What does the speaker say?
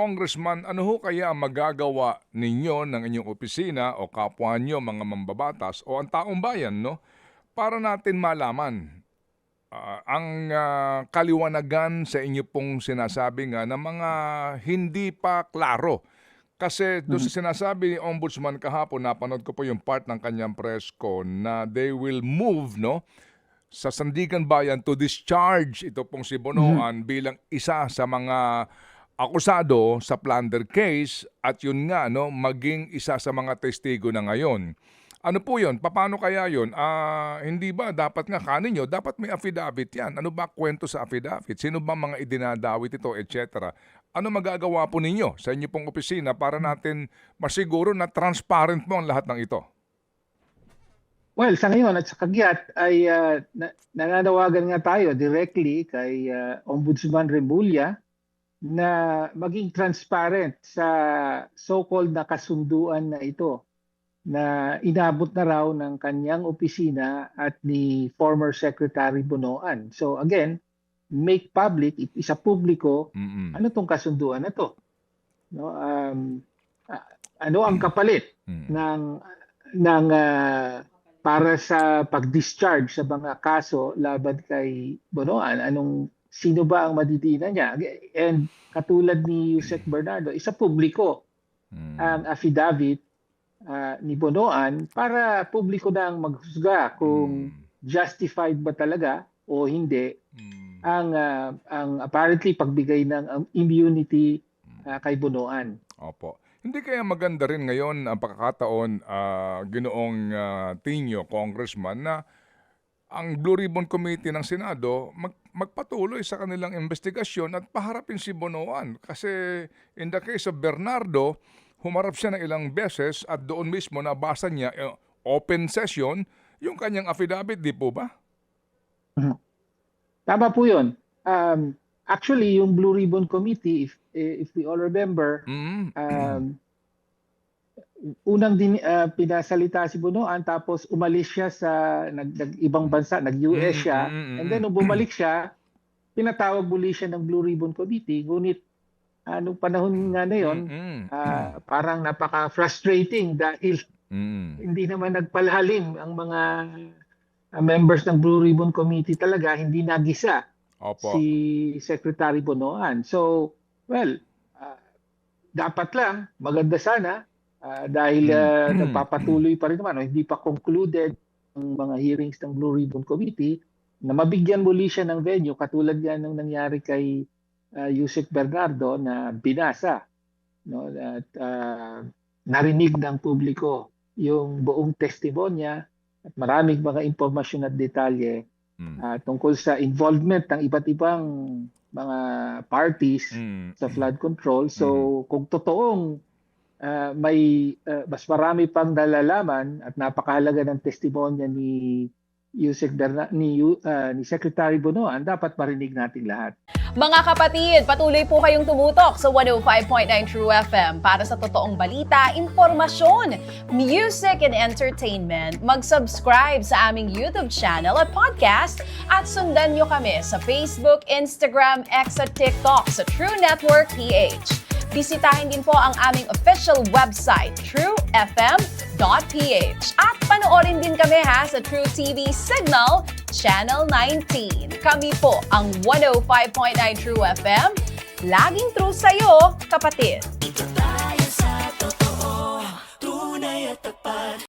Congressman, ano ho kaya ang magagawa ninyo ng inyong opisina o kapwa nyo mga mambabatas o ang taong bayan, no? Para natin malaman ang kaliwanagan sa inyo pong sinasabi nga ng mga hindi pa klaro. Kasi doon sa sinasabi ni Ombudsman kahapon, napanood ko po yung part ng kanyang press con na they will move, no, sa Sandigan Bayan to discharge ito pong si Bonoan bilang isa sa mga akusado sa plunder case at yun nga, no, maging isa sa mga testigo na ngayon. Ano po yun? Paano kaya yun? Hindi ba dapat nga kanin nyo? Dapat may affidavit yan. Ano ba kwento sa affidavit? Sino ba mga idinadawit ito, etc.? Ano magagawa po ninyo sa inyo pong opisina para natin masiguro na transparent mo ang lahat ng ito? Well, sa ngayon at sa kagyat ay nananawagan nga tayo directly kay Ombudsman Remulla na maging transparent sa so-called na kasunduan na ito na inabot na raw ng kanyang opisina at ni former Secretary Bonoan. So again, make public, isa publiko, ano tong kasunduan na to? No, ano ang kapalit ng para sa pag-discharge sa mga kaso laban kay Bonoan? Sino ba ang madidiinan niya? And katulad ni Yusek Bernardo, isa publiko ang affidavit ni Bonoan para publiko na ang maghusga kung justified ba talaga o hindi ang apparently pagbigay ng immunity kay Bonoan. Opo. Hindi kaya maganda rin ngayon ang pagkakataon, Ginoong Tinio, Congressman, na ang Blue Ribbon Committee ng Senado magpatuloy sa kanilang investigasyon at paharapin si Bonoan. Kasi in the case of Bernardo, humarap siya ng ilang beses at doon mismo nabasa niya open session yung kanyang affidavit, di po ba? Tama po yun. Actually, yung Blue Ribbon Committee, if we all remember, unang pinasalita si Bonoan tapos umalis siya sa ibang bansa, nag-US siya, and then nung bumalik siya, pinatawag muli siya ng Blue Ribbon Committee, ngunit nung panahon nga na yun, parang napaka-frustrating dahil hindi naman nagpalalim ang mga members ng Blue Ribbon Committee talaga, hindi nagisa si Secretary Bonoan. So, well, dapat lang, maganda sana, dahil nagpapatuloy pa rin naman, hindi pa concluded ang mga hearings ng Blue Ribbon Committee, na mabigyan muli siya ng venue, katulad yan ng nangyari kay Yusek Bernardo na binasa, no, at narinig ng publiko yung buong testimonya at maraming mga impormasyon at detalye tungkol sa involvement ng iba't ibang mga parties sa flood control. So kung totoong may mas marami pang nalalaman at napakahalaga ng testimonya ni ni Secretary Bonoan, dapat marinig natin lahat. Mga kapatid, patuloy po kayong tumutok sa 105.9 True FM para sa totoong balita, impormasyon, music and entertainment. Mag-subscribe sa aming YouTube channel at podcast at sundan nyo kami sa Facebook, Instagram, X at TikTok sa True Network PH. Bisitahin din po ang aming official website, truefm.ph. At panoorin din kami sa True TV Signal, Channel 19. Kami po ang 105.9 True FM. Laging true sa'yo, kapatid.